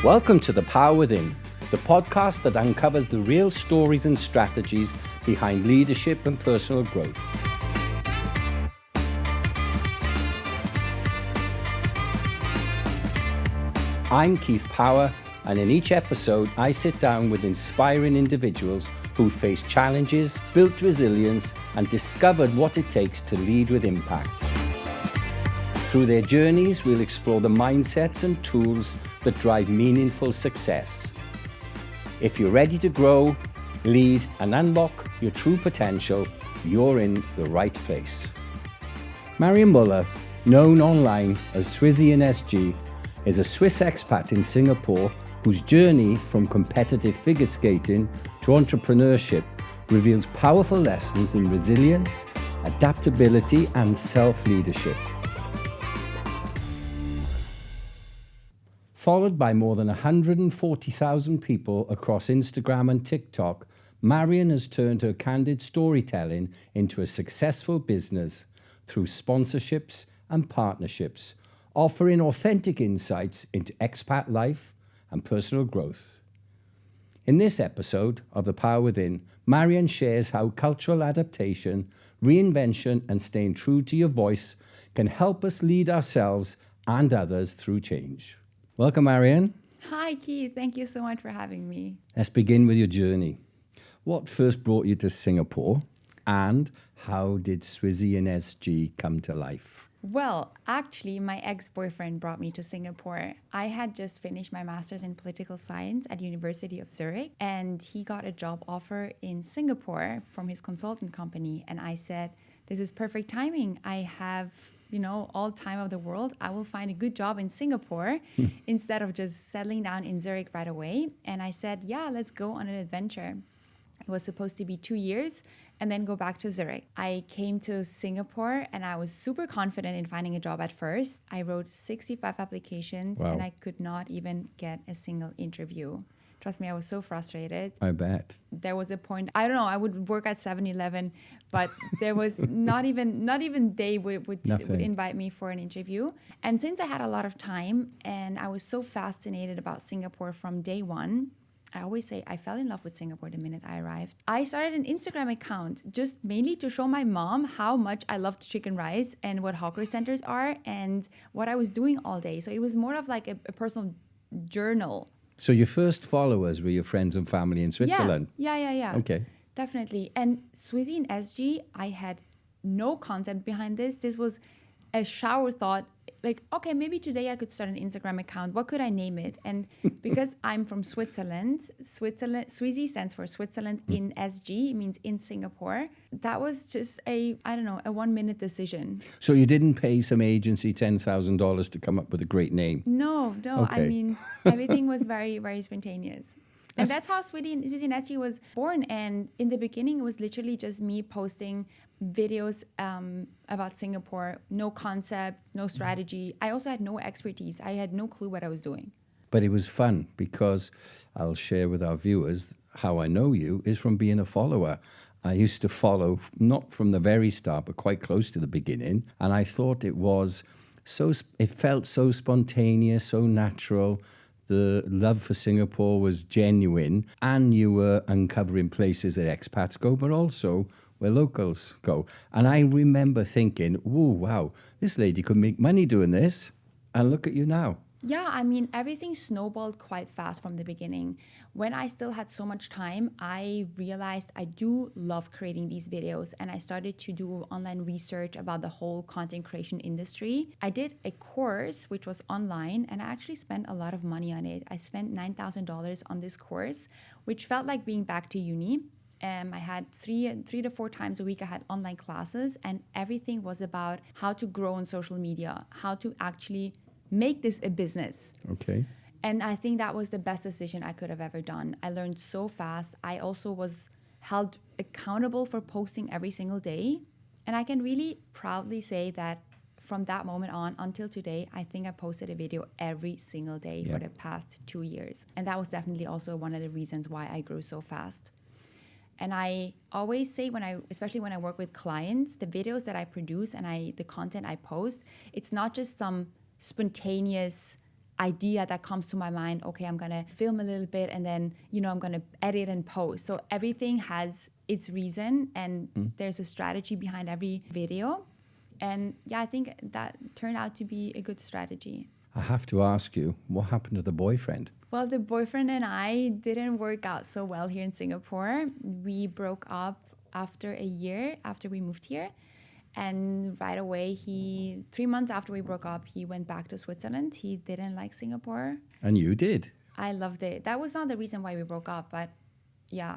Welcome to The Power Within, the podcast that uncovers the real stories and strategies behind leadership and personal growth. I'm Keith Power, and in each episode, I sit down with inspiring individuals who faced challenges, built resilience, and discovered what it takes to lead with impact. Through their journeys, we'll explore the mindsets and tools that drive meaningful success. If you're ready to grow, lead, and unlock your true potential, you're in the right place. Marion Muller, known online as Swizzy SG, is a Swiss expat in Singapore whose journey from competitive figure skating to entrepreneurship reveals powerful lessons in resilience, adaptability, and self-leadership. Followed by more than 140,000 people across Instagram and TikTok, Marion has turned her candid storytelling into a successful business through sponsorships and partnerships, offering authentic insights into expat life and personal growth. In this episode of The Power Within, Marion shares how cultural adaptation, reinvention, and staying true to your voice can help us lead ourselves and others through change. Welcome, Marion. Hi, Keith. Thank you so much for having me. Let's begin with your journey. What first brought you to Singapore, and how did Swizzy SG come to life? Well, actually, my ex-boyfriend brought me to Singapore. I had just finished my master's in political science at University of Zurich, and he got a job offer in Singapore from his consultant company. And I said, this is perfect timing. I have all time of the world. I will find a good job in Singapore instead of just settling down in Zurich right away. And I said, yeah, let's go on an adventure. It was supposed to be 2 years and then go back to Zurich. I came to Singapore and I was super confident in finding a job at first. I wrote 65 applications and I could not even get a single interview. Trust me, I was so frustrated. I bet. There was a point, I don't know, I would work at 7-Eleven, but there was not even they would invite me for an interview. And since I had a lot of time and I was so fascinated about Singapore from day one, I always say I fell in love with Singapore the minute I arrived. I started an Instagram account just mainly to show my mom how much I loved chicken rice and what hawker centers are and what I was doing all day. So it was more of like a personal journal. So your first followers were your friends and family in Switzerland? Yeah. Okay. Definitely. And Swizzy SG, I had no concept behind this. This was a shower thought, like, okay, maybe today I could start an Instagram account. What could I name it? And because I'm from Switzerland, Swizzy stands for Switzerland in SG, means in Singapore. That was just a 1 minute decision. So you didn't pay some agency $10,000 to come up with a great name? No. Okay. I mean, everything was very, very spontaneous. And that's how Swizzy SG was born. And in the beginning, it was literally just me posting videos about Singapore, no concept, no strategy. I also had no expertise. I had no clue what I was doing. But it was fun because I'll share with our viewers how I know you is from being a follower. I used to follow, not from the very start, but quite close to the beginning. And I thought it felt so spontaneous, so natural. The love for Singapore was genuine, and you were uncovering places that expats go, but also where locals go. And I remember thinking, wow, this lady could make money doing this, and look at you now. Yeah, I mean, everything snowballed quite fast from the beginning. When I still had so much time, I realized I do love creating these videos, and I started to do online research about the whole content creation industry. I did a course which was online, and I actually spent a lot of money on it. I spent $9,000 on this course, which felt like being back to uni. I had three to four times a week, I had online classes, and everything was about how to grow on social media, how to actually make this a business. Okay. And I think that was the best decision I could have ever done. I learned so fast. I also was held accountable for posting every single day. And I can really proudly say that from that moment on until today, I think I posted a video every single day for the past 2 years. And that was definitely also one of the reasons why I grew so fast. And I always say, especially when I work with clients, the videos that I produce and the content I post, it's not just some spontaneous idea that comes to my mind. Okay, I'm going to film a little bit and then, I'm going to edit and post. So everything has its reason and there's a strategy behind every video. And yeah, I think that turned out to be a good strategy. I have to ask you, what happened to the boyfriend? Well, the boyfriend and I didn't work out so well here in Singapore. We broke up after a year after we moved here. And right away, 3 months after we broke up, he went back to Switzerland. He didn't like Singapore. And you did? I loved it. That was not the reason why we broke up, but yeah,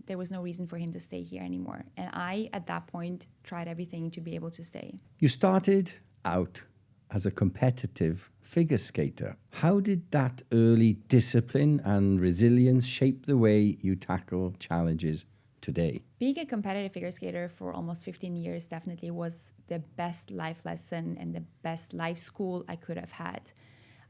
there was no reason for him to stay here anymore. And I, at that point, tried everything to be able to stay. You started out as a competitive figure skater. How did that early discipline and resilience shape the way you tackle challenges today? Being a competitive figure skater for almost 15 years definitely was the best life lesson and the best life school I could have had.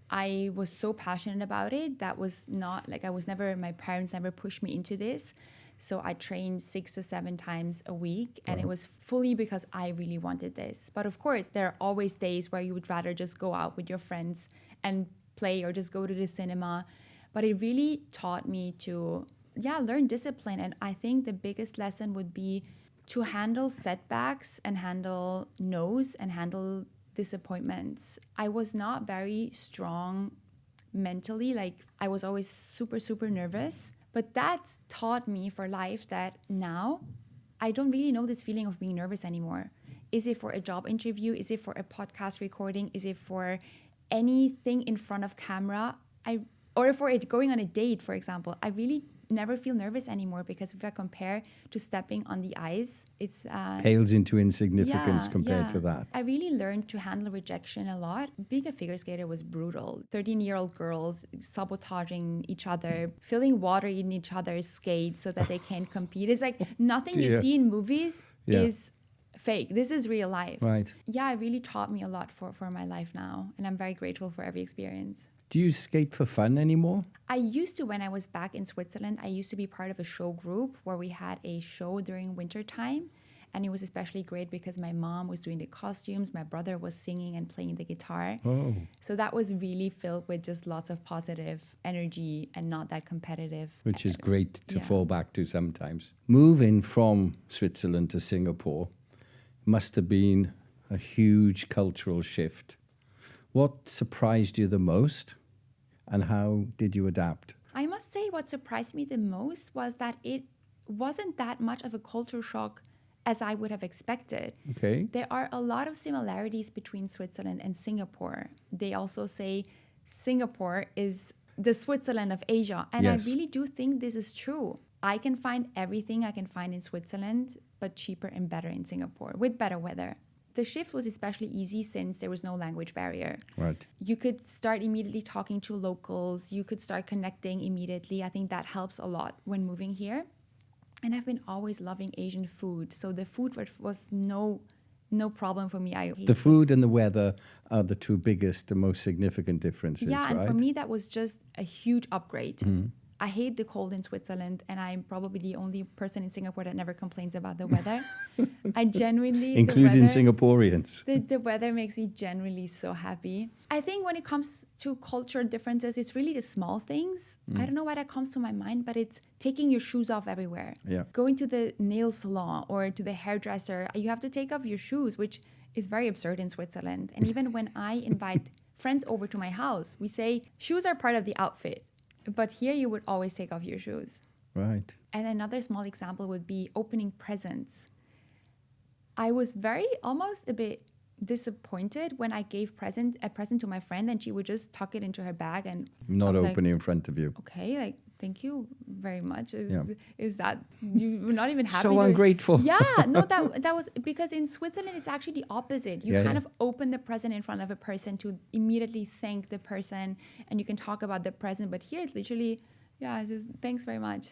I was so passionate about it. That was not like my parents never pushed me into this. So I trained 6 to 7 times a week and it was fully because I really wanted this. But of course, there are always days where you would rather just go out with your friends and play or just go to the cinema. But it really taught me to learn discipline. And I think the biggest lesson would be to handle setbacks and handle no's and handle disappointments. I was not very strong mentally. Like I was always super, super nervous. But that taught me for life that now I don't really know this feeling of being nervous anymore. Is it for a job interview? Is it for a podcast recording? Is it for anything in front of camera? Or for it going on a date, for example? I really never feel nervous anymore because if I compare to stepping on the ice, it's pales into insignificance compared to that. I really learned to handle rejection a lot. Being a figure skater was brutal. 13-year-old girls sabotaging each other, filling water in each other's skates so that they can't compete. It's like nothing you see in movies is fake. This is real life. Right. Yeah, it really taught me a lot for my life now. And I'm very grateful for every experience. Do you skate for fun anymore? I used to when I was back in Switzerland. I used to be part of a show group where we had a show during winter time. And it was especially great because my mom was doing the costumes. My brother was singing and playing the guitar. Oh. So that was really filled with just lots of positive energy and not that competitive. Which is great to fall back to sometimes. Moving from Switzerland to Singapore must have been a huge cultural shift. What surprised you the most and how did you adapt? I must say what surprised me the most was that it wasn't that much of a culture shock as I would have expected. Okay. There are a lot of similarities between Switzerland and Singapore. They also say Singapore is the Switzerland of Asia. And yes. I really do think this is true. I can find everything I can find in Switzerland, but cheaper and better in Singapore with better weather. The shift was especially easy since there was no language barrier. Right. You could start immediately talking to locals. You could start connecting immediately. I think that helps a lot when moving here. And I've been always loving Asian food. So the food was no problem for me. The food and the weather are the two biggest, the most significant differences, yeah, and right? for me, that was just a huge upgrade. Mm. I hate the cold in Switzerland, and I'm probably the only person in Singapore that never complains about the weather. I genuinely... Including Singaporeans. The weather makes me genuinely so happy. I think when it comes to cultural differences, it's really the small things. I don't know why that comes to my mind, but it's taking your shoes off everywhere. Yeah. Going to the nail salon or to the hairdresser, you have to take off your shoes, which is very absurd in Switzerland. And even when I invite friends over to my house, we say shoes are part of the outfit. But here you would always take off your shoes. Right. And another small example would be opening presents. I was almost a bit disappointed when I gave a present to my friend and she would just tuck it into her bag and... Not opening in front of you. Okay, like, thank you very much. Yeah. Is that, you were not even happy? So ungrateful. Yeah, no, that was, because in Switzerland, it's actually the opposite. You of open the present in front of a person to immediately thank the person and you can talk about the present. But here it's literally, just thanks very much.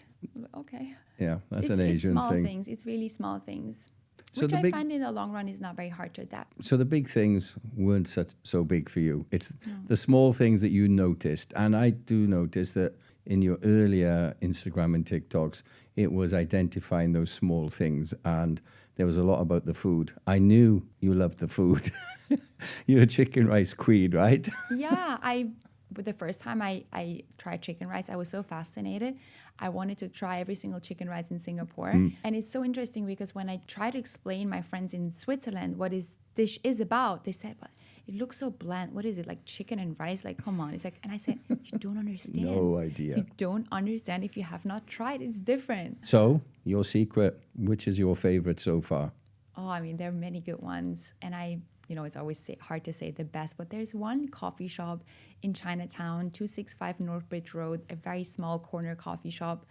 Okay. Yeah, that's an Asian thing. It's small thing. things. It's really small things. So which I find in the long run is not very hard to adapt. So the big things weren't so big for you. It's the small things that you noticed. And I do notice that in your earlier Instagram and TikToks, it was identifying those small things. And there was a lot about the food. I knew you loved the food. You're a chicken rice queen, right? Yeah, I But the first time I tried chicken rice, I was so fascinated. I wanted to try every single chicken rice in Singapore. And it's so interesting because when I try to explain my friends in Switzerland what this dish is about, they said, but it looks so bland. What is it, like chicken and rice? Like, come on. It's like, and I said, you don't understand. No idea. You don't understand if you have not tried. It's different. So, your secret, which is your favorite so far? Oh, I mean, there are many good ones. And it's always hard to say the best, but there's one coffee shop in Chinatown, 265 Northbridge Road, a very small corner coffee shop,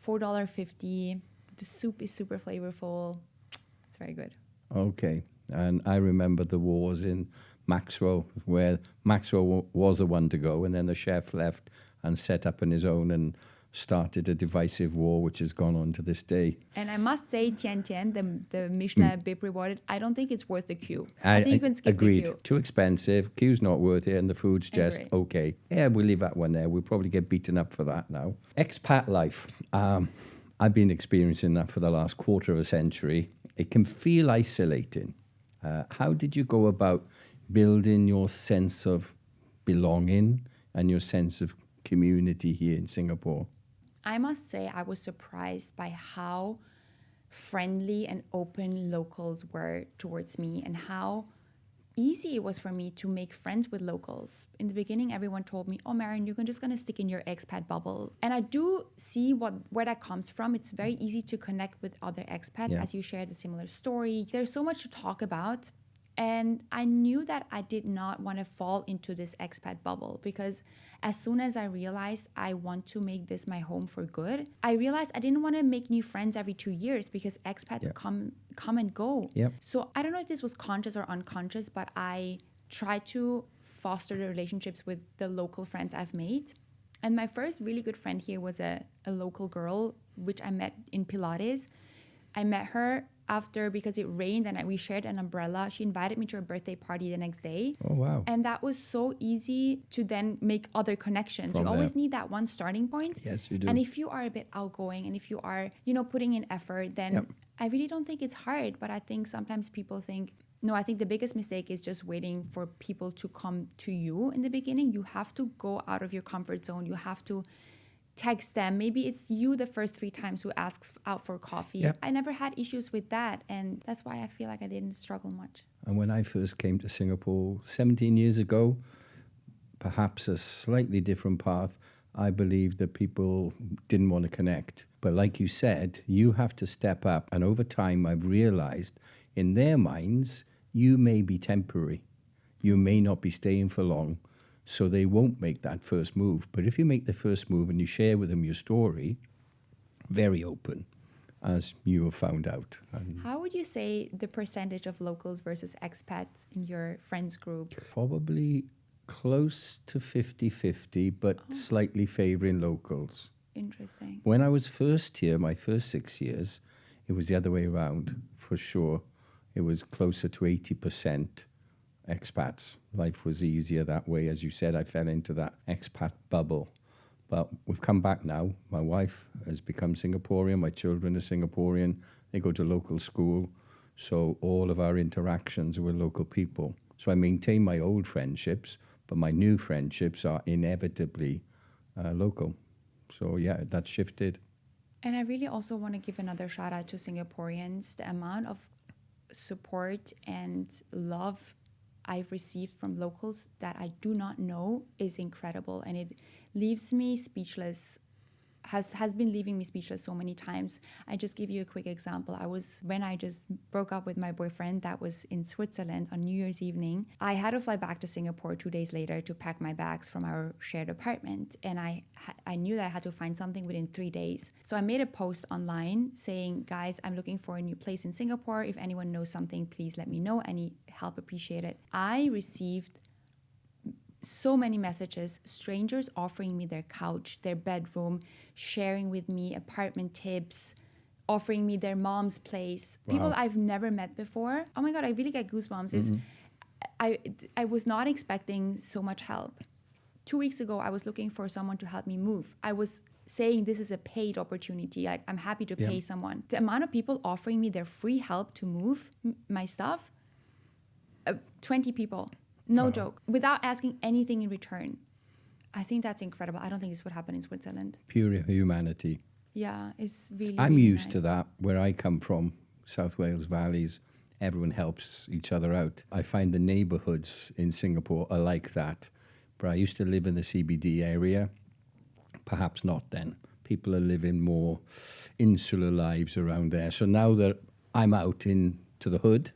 $4.50. The soup is super flavorful. It's very good. Okay. And I remember the wars in Maxwell, where Maxwell was the one to go, and then the chef left and set up on his own and started a divisive war, which has gone on to this day. And I must say, Tian Tian, the Michelin bib rewarded, I don't think it's worth the queue. I think you can skip agreed. the queue. Too expensive. Queue's not worth it, and the food's just Agree. okay. Yeah, we'll leave that one there. We'll probably get beaten up for that now. Expat life. I've been experiencing that for the last quarter of a century. It can feel isolating. How did you go about building your sense of belonging and your sense of community here in Singapore? I must say I was surprised by how friendly and open locals were towards me and how easy it was for me to make friends with locals. In the beginning, everyone told me, oh, Marion, you're just going to stick in your expat bubble. And I do see where that comes from. It's very easy to connect with other expats as you shared a similar story. There's so much to talk about. And I knew that I did not want to fall into this expat bubble because as soon as I realized I want to make this my home for good, I realized I didn't want to make new friends every 2 years because expats come and go. Yep. So I don't know if this was conscious or unconscious, but I tried to foster the relationships with the local friends I've made. And my first really good friend here was a local girl, which I met in Pilates. I met her because it rained and we shared an umbrella. She invited me to her birthday party the next day. Oh, wow. And that was so easy to then make other connections. You always need that one starting point. Yes, you do. And if you are a bit outgoing and if you are, putting in effort, then I really don't think it's hard. But I think sometimes people think, no, I think the biggest mistake is just waiting for people to come to you in the beginning. You have to go out of your comfort zone. You have to text them. Maybe it's you the first 3 times who asks out for coffee. Yep. I never had issues with that. And that's why I feel like I didn't struggle much. And when I first came to Singapore 17 years ago, perhaps a slightly different path, I believed that people didn't want to connect. But like you said, you have to step up. And over time, I've realized in their minds, you may be temporary. You may not be staying for long. So they won't make that first move. But if you make the first move and you share with them your story, very open, as you have found out. And how would you say the percentage of locals versus expats in your friends group? probably close to 50-50, but slightly favoring locals. Interesting. When I was first here, my first 6 years, it was the other way around, for sure. It was closer to 80% expats. Life was easier that way. As you said, I fell into that expat bubble. But we've come back now. My wife has become Singaporean. My children are Singaporean. They go to local school. So all of our interactions are with local people. So I maintain my old friendships, but my new friendships are inevitably local. So yeah, that's shifted. And I really also want to give another shout out to Singaporeans. The amount of support and love I've received from locals that I do not know is incredible, and it leaves me speechless, has been leaving me speechless so many times. I just give you a quick example. When I just broke up with my boyfriend that was in Switzerland on New Year's evening, I had to fly back to Singapore 2 days later to pack my bags from our shared apartment. And I knew that I had to find something within 3 days. So I made a post online saying, guys, I'm looking for a new place in Singapore. If anyone knows something, please let me know. Any help appreciated. I received so many messages, strangers offering me their couch, their bedroom, sharing with me apartment tips, offering me their mom's place. Wow. People I've never met before. Oh my God, I really get goosebumps. I was not expecting so much help. 2 weeks ago, I was looking for someone to help me move. I was saying this is a paid opportunity. Like, I'm happy to pay someone. The amount of people offering me their free help to move my stuff, 20 people. No joke, without asking anything in return. I think that's incredible. I don't think this would happen in Switzerland. Pure humanity. Yeah, it's really, I'm really used nice. to that. Where I come from, South Wales Valleys, everyone helps each other out. I find the neighborhoods in Singapore are like that. But I used to live in the CBD area. Perhaps not then. People are living more insular lives around there. So now that I'm out into the hood,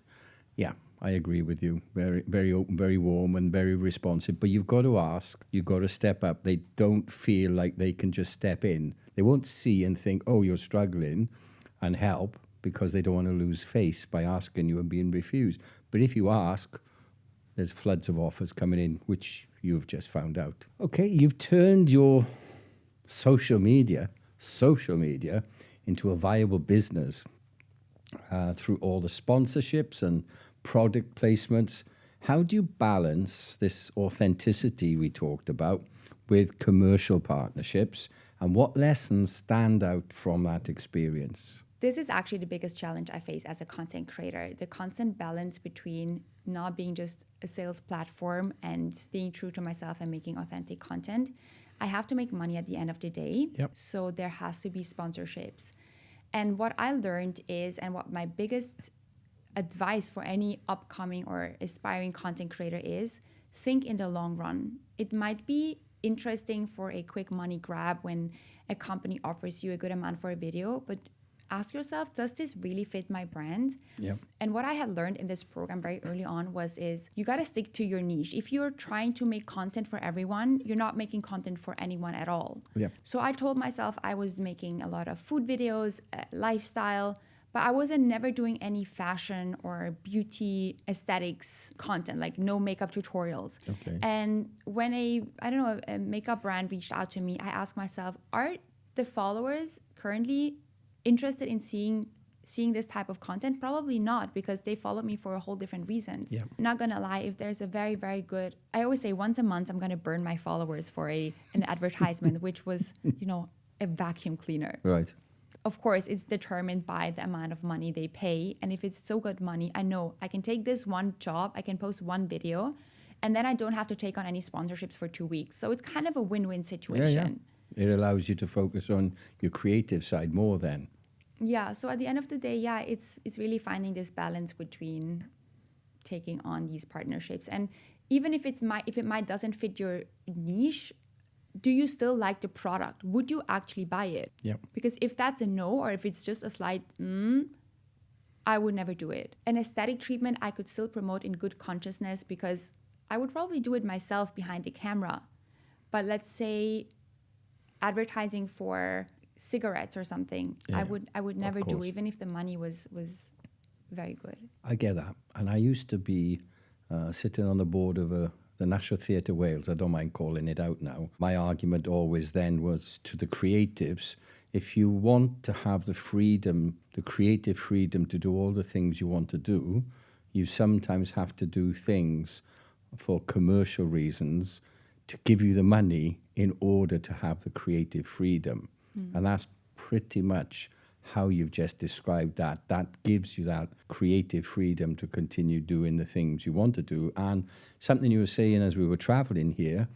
yeah, I agree with you. Very, very open, very warm, and very responsive. But you've got to ask, you've got to step up. They don't feel like they can just step in. They won't see and think, oh, you're struggling, and help, because they don't want to lose face by asking you and being refused. But if you ask, there's floods of offers coming in, which you've just found out. Okay, you've turned your social media into a viable business through all the sponsorships and product placements. How do you balance this authenticity we talked about with commercial partnerships, and what lessons stand out from that experience? This is actually the biggest challenge I face as a content creator, the constant balance between not being just a sales platform and being true to myself and making authentic content. I have to make money at the end of the day, so there has to be sponsorships. And what I learned is, and what my biggest advice for any upcoming or aspiring content creator is, think in the long run. It might be interesting for a quick money grab when a company offers you a good amount for a video, but ask yourself, does this really fit my brand? Yeah. And what I had learned in this program very early on is you got to stick to your niche. If you're trying to make content for everyone, you're not making content for anyone at all. Yeah. So I told myself I was making a lot of food videos, lifestyle, but I wasn't never doing any fashion or beauty aesthetics content, like no makeup tutorials. Okay. And when a makeup brand reached out to me, I asked myself, are the followers currently interested in seeing this type of content? Probably not, because they follow me for a whole different reasons. Yeah. Not gonna lie, if there's a very, very good, I always say once a month I'm gonna burn my followers for an advertisement, which was, a vacuum cleaner. Right. Of course, it's determined by the amount of money they pay. And if it's so good money, I know I can take this one job, I can post one video, and then I don't have to take on any sponsorships for 2 weeks. So it's kind of a win-win situation. Yeah. It allows you to focus on your creative side more then. Yeah, so at the end of the day, it's really finding this balance between taking on these partnerships. And even if it might doesn't fit your niche, do you still like the product? Would you actually buy it? Yeah. Because if that's a no, or if it's just a slight I would never do it. An aesthetic treatment I could still promote in good consciousness, because I would probably do it myself behind the camera. But let's say advertising for cigarettes or something, I would never do, even if the money was very good. I get that. And I used to be sitting on the board of the National Theatre Wales. I don't mind calling it out now. My argument always then was to the creatives, if you want to have the freedom, the creative freedom to do all the things you want to do, you sometimes have to do things for commercial reasons to give you the money in order to have the creative freedom. And that's pretty much how you've just described that. That gives you that creative freedom to continue doing the things you want to do. And something you were saying as we were traveling here,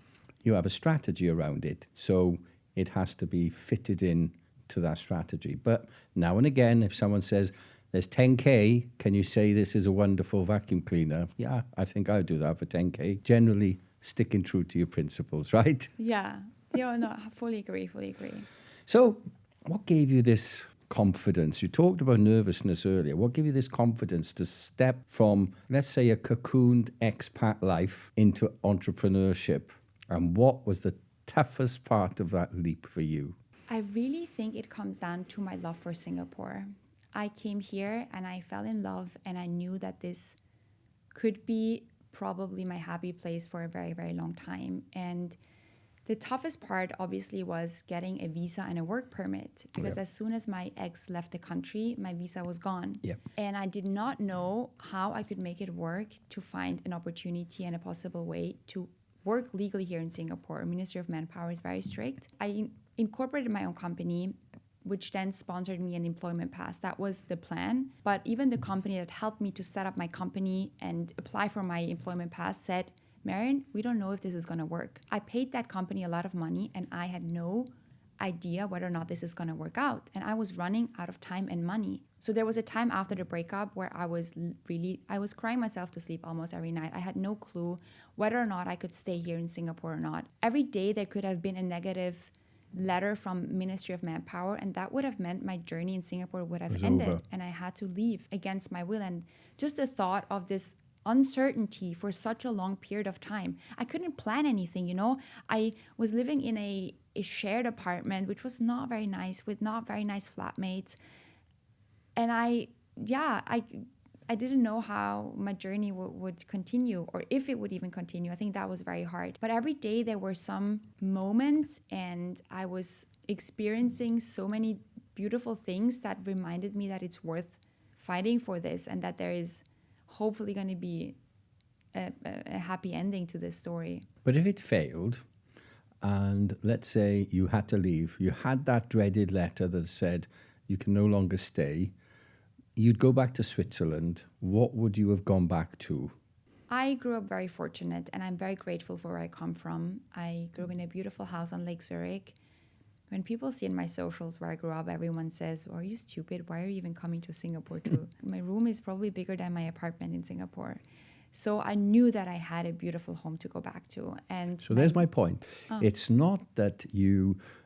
you have a strategy around it. So it has to be fitted in to that strategy. But now and again, if someone says, there's 10K, can you say this is a wonderful vacuum cleaner? Yeah, I think I'll do that for 10K. Generally sticking true to your principles, right? Yeah. No, fully agree. So what gave you this confidence? You talked about nervousness earlier. What gave you this confidence to step from, let's say, a cocooned expat life into entrepreneurship? And what was the toughest part of that leap for you? I really think it comes down to my love for Singapore. I came here and I fell in love, and I knew that this could be probably my happy place for a very, very long time. And the toughest part, obviously, was getting a visa and a work permit, because as soon as my ex left the country, my visa was gone. And I did not know how I could make it work to find an opportunity and a possible way to work legally here in Singapore. Ministry of Manpower is very strict. I incorporated my own company, which then sponsored me an employment pass. That was the plan. But even the company that helped me to set up my company and apply for my employment pass said, Marion, we don't know if this is going to work. I paid that company a lot of money and I had no idea whether or not this is going to work out. And I was running out of time and money. So there was a time after the breakup where I was crying myself to sleep almost every night. I had no clue whether or not I could stay here in Singapore or not. Every day there could have been a negative letter from Ministry of Manpower, and that would have meant my journey in Singapore would have ended over. And I had to leave against my will. And just the thought of this uncertainty for such a long period of time, I couldn't plan anything, you know. I was living in a shared apartment, which was not very nice, with not very nice flatmates. And I didn't know how my journey would continue, or if it would even continue. I think that was very hard. But every day there were some moments, and I was experiencing so many beautiful things that reminded me that it's worth fighting for this, and that there is hopefully going to be a happy ending to this story. But if it failed, and let's say you had to leave, you had that dreaded letter that said you can no longer stay, you'd go back to Switzerland, what would you have gone back to? I grew up very fortunate, and I'm very grateful for where I come from. I grew up in a beautiful house on Lake Zurich. When people see in my socials where I grew up, everyone says, "Oh, are you stupid? Why are you even coming to Singapore too?" My room is probably bigger than my apartment in Singapore. So I knew that I had a beautiful home to go back to. And so there's my point. It's not that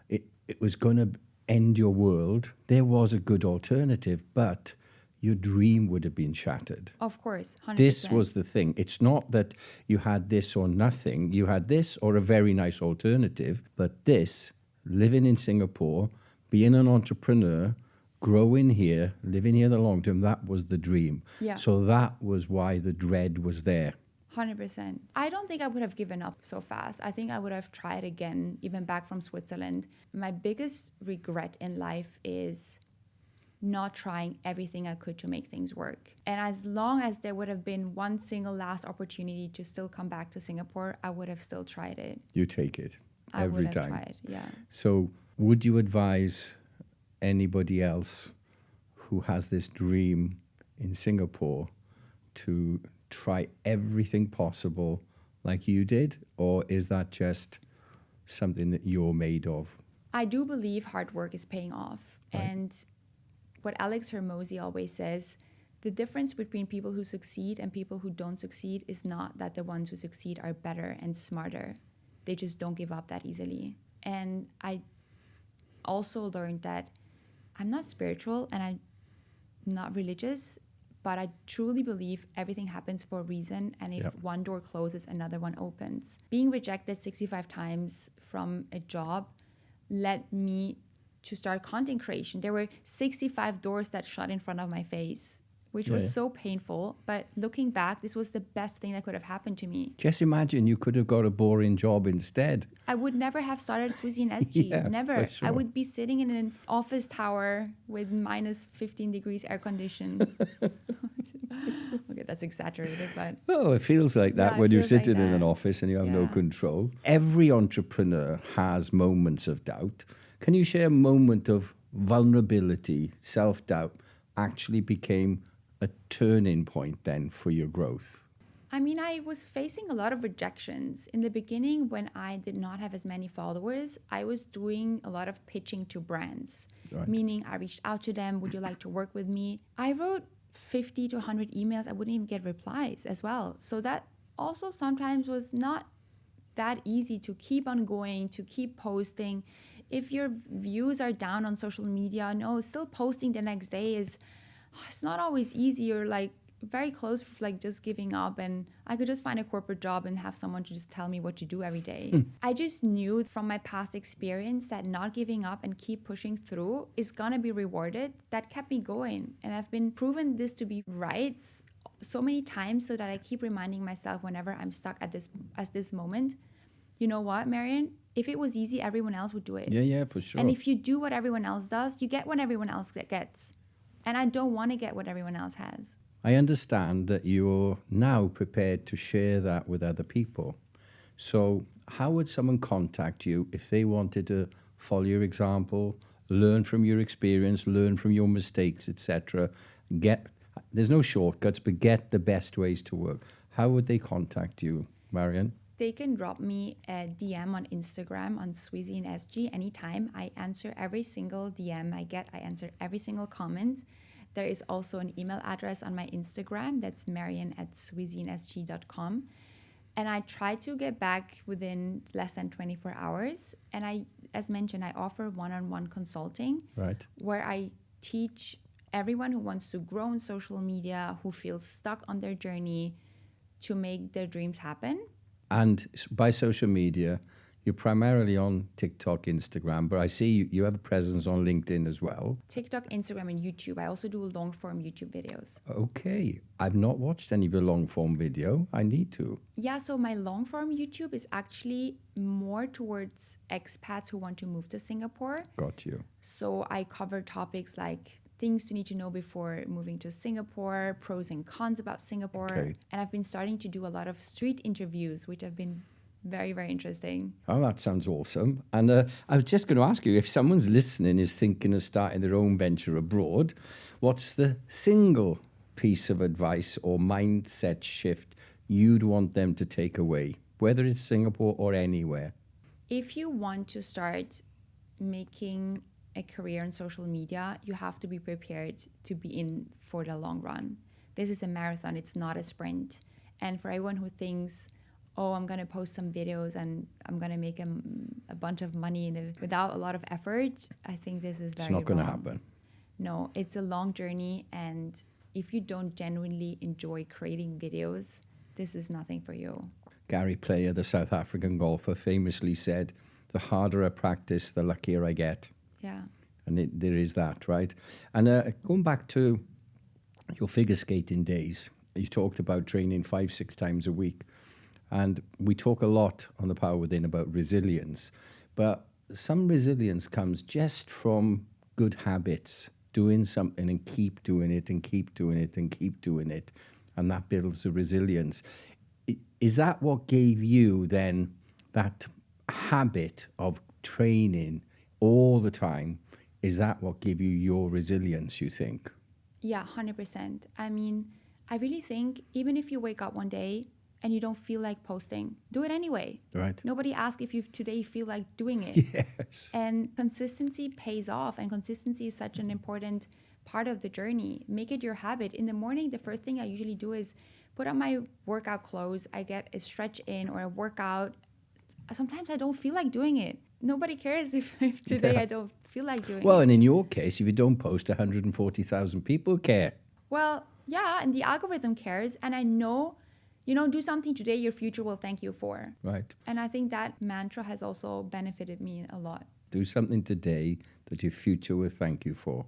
it was going to end your world. There was a good alternative, but your dream would have been shattered. Of course, 100%. This was the thing. It's not that you had this or nothing. You had this or a very nice alternative, but this, living in Singapore, being an entrepreneur, growing here, living here the long term, that was the dream. Yeah. So that was why the dread was there. 100%. I don't think I would have given up so fast. I think I would have tried again, even back from Switzerland. My biggest regret in life is not trying everything I could to make things work. And as long as there would have been one single last opportunity to still come back to Singapore, I would have still tried it. You take it every time. I would have tried, yeah. So would you advise anybody else who has this dream in Singapore to try everything possible like you did? Or is that just something that you're made of? I do believe hard work is paying off. Right. And what 𝐼𝐶 always says, the difference between people who succeed and people who don't succeed is not that the ones who succeed are better and smarter. They just don't give up that easily. And I also learned that I'm not spiritual and I'm not religious, but I truly believe everything happens for a reason. And if one door closes, another one opens. Being rejected 65 times from a job led me to start content creation. There were 65 doors that shut in front of my face, which was so painful. But looking back, this was the best thing that could have happened to me. Just imagine you could have got a boring job instead. I would never have started Swizzy SG. Yeah, never. for sure. I would be sitting in an office tower with minus 15 degrees air conditioned. Okay, that's exaggerated, but... Oh, it feels like that when you're sitting in an office and you have no control. Every entrepreneur has moments of doubt. Can you share a moment of vulnerability, self-doubt, actually became a turning point then for your growth? I mean, I was facing a lot of rejections. In the beginning, when I did not have as many followers, I was doing a lot of pitching to brands, meaning I reached out to them, would you like to work with me? I wrote 50 to 100 emails. I wouldn't even get replies as well. So that also sometimes was not that easy to keep on going, to keep posting. If your views are down on social media, still posting the next day it's not always easy. You're like very close for like just giving up, and I could just find a corporate job and have someone to just tell me what to do every day. I just knew from my past experience that not giving up and keep pushing through is gonna be rewarded. That kept me going, and I've been proven this to be right so many times, so that I keep reminding myself whenever I'm stuck at this moment, you know what, Marion? If it was easy, everyone else would do it. Yeah, for sure. And if you do what everyone else does, you get what everyone else gets. And I don't want to get what everyone else has. I understand that you're now prepared to share that with other people. So how would someone contact you if they wanted to follow your example, learn from your experience, learn from your mistakes, etc.? There's no shortcuts, but get the best ways to work. How would they contact you? Marion? They can drop me a DM on Instagram on Swizzy SG anytime. I answer every single DM I get. I answer every single comment. There is also an email address on my Instagram. That's marion@swizzySG.com. And I try to get back within less than 24 hours. And as mentioned, I offer one-on-one consulting, Right. where I teach everyone who wants to grow on social media, who feels stuck on their journey, to make their dreams happen. And by social media, you're primarily on TikTok, Instagram, but I see you have a presence on LinkedIn as well. TikTok, Instagram, and YouTube. I also do long-form YouTube videos. Okay. I've not watched any of your long-form video. I need to. Yeah, so my long-form YouTube is actually more towards expats who want to move to Singapore. Got you. So I cover topics like things to need to know before moving to Singapore, pros and cons about Singapore. Okay. And I've been starting to do a lot of street interviews, which have been very, very interesting. Oh, that sounds awesome. And I was just going to ask you, if someone's listening is thinking of starting their own venture abroad, what's the single piece of advice or mindset shift you'd want them to take away, whether it's Singapore or anywhere? If you want to start making a career in social media, you have to be prepared to be in for the long run. This is a marathon, it's not a sprint. And for everyone who thinks, oh, I'm going to post some videos and I'm going to make a bunch of money without a lot of effort, I think this is very It's not going to wrong. happen. No, it's a long journey. And if you don't genuinely enjoy creating videos, this is nothing for you. Gary Player, the South African golfer, famously said, the harder I practice, the luckier I get. Yeah. And there is that, right? And going back to your figure skating days, you talked about training 5-6 times a week. And we talk a lot on The Power Within about resilience. But some resilience comes just from good habits, doing something and keep doing it and keep doing it and keep doing it. And that builds the resilience. Is that what gave you then that habit of training all the time? Is that what gave you your resilience, you think? Yeah, 100%. I mean, I really think even if you wake up one day and you don't feel like posting, do it anyway. Right. Nobody asked if you today feel like doing it. Yes. And consistency pays off, and consistency is such an important part of the journey. Make it your habit. In the morning, the first thing I usually do is put on my workout clothes. I get a stretch in or a workout. Sometimes I don't feel like doing it. Nobody cares if today I don't feel like doing it. Well, and in your case, if you don't post, 140,000 people care. Well, yeah, and the algorithm cares. And I know, do something today your future will thank you for. Right. And I think that mantra has also benefited me a lot. Do something today that your future will thank you for.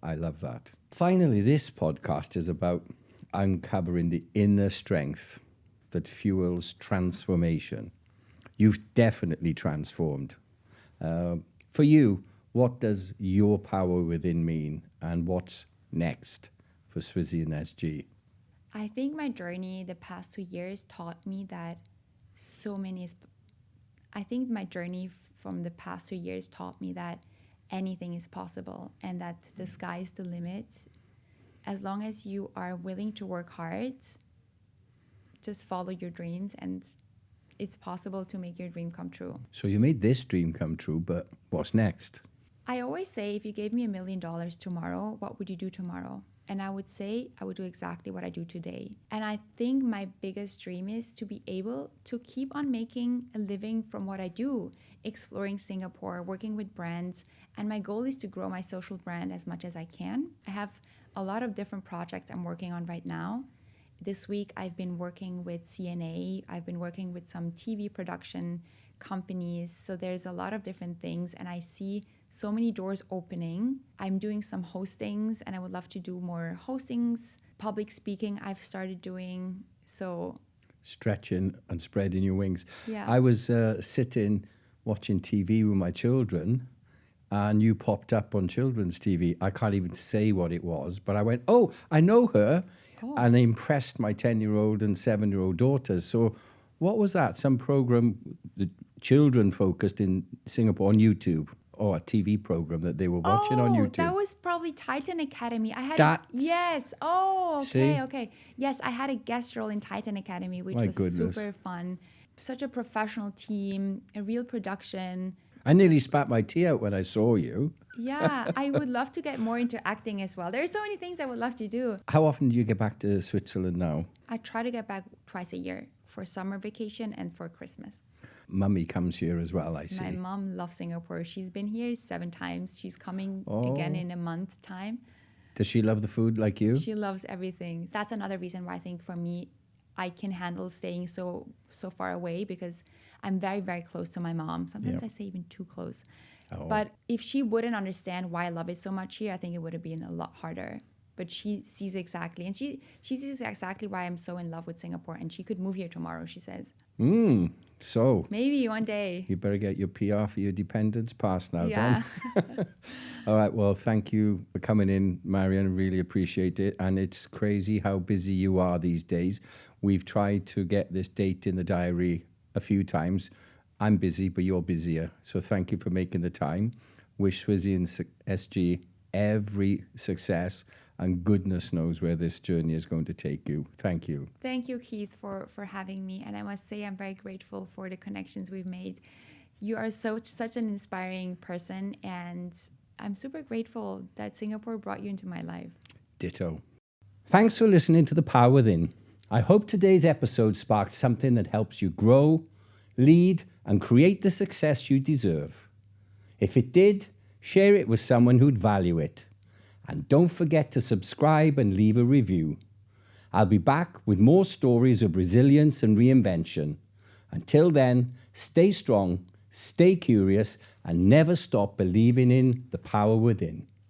I love that. Finally, this podcast is about uncovering the inner strength that fuels transformation. You've definitely transformed. For you, what does your power within mean, and what's next for Swizzy SG? I think my journey the past 2 years taught me that my journey from the past 2 years taught me that anything is possible and that the sky is the limit. As long as you are willing to work hard, just follow your dreams, and it's possible to make your dream come true. So you made this dream come true, but what's next? I always say, if you gave me $1 million tomorrow, what would you do tomorrow? And I would say I would do exactly what I do today. And I think my biggest dream is to be able to keep on making a living from what I do, exploring Singapore, working with brands. And my goal is to grow my social brand as much as I can. I have a lot of different projects I'm working on right now. This week, I've been working with CNA. I've been working with some TV production companies. So there's a lot of different things, and I see so many doors opening. I'm doing some hostings, and I would love to do more hostings. Public speaking I've started doing. So Stretching and spreading your wings. Yeah. I was sitting watching TV with my children, and you popped up on children's TV. I can't even say what it was, but I went, oh, I know her. Oh. And I impressed my 10-year-old and 7-year-old daughters. So what was that? Some program, the children focused in Singapore on YouTube? a TV program that they were watching on YouTube. That was probably Titan Academy. Yes. See? Okay. Yes, I had a guest role in Titan Academy, which My was goodness. super fun. Such a professional team, a real production. I nearly spat my tea out when I saw you. Yeah, I would love to get more into acting as well. There are so many things I would love to do. How often do you get back to Switzerland now? I try to get back twice a year for summer vacation and for Christmas. Mummy comes here as well, I see. My mom loves Singapore. She's been here 7 times. She's coming again in a month's time. Does she love the food like you? She loves everything. That's another reason why I think for me, I can handle staying so far away because I'm very, very close to my mom. Sometimes I say even too close. But if she wouldn't understand why I love it so much here, I think it would have been a lot harder. But she sees exactly. And she sees exactly why I'm so in love with Singapore. And she could move here tomorrow, she says. So maybe one day. You better get your PR for your dependents pass now, Yeah. Don. All right. Well, thank you for coming in, Marion. Really appreciate it. And it's crazy how busy you are these days. We've tried to get this date in the diary a few times. I'm busy, but you're busier. So thank you for making the time. Wish Swizzy SG every success, and goodness knows where this journey is going to take you. Thank you. Thank you, Keith, for having me. And I must say I'm very grateful for the connections we've made. You are such an inspiring person, and I'm super grateful that Singapore brought you into my life. Ditto. Thanks for listening to The Power Within. I hope today's episode sparked something that helps you grow, lead, and create the success you deserve. If it did, share it with someone who'd value it. And don't forget to subscribe and leave a review. I'll be back with more stories of resilience and reinvention. Until then, stay strong, stay curious, and never stop believing in the power within.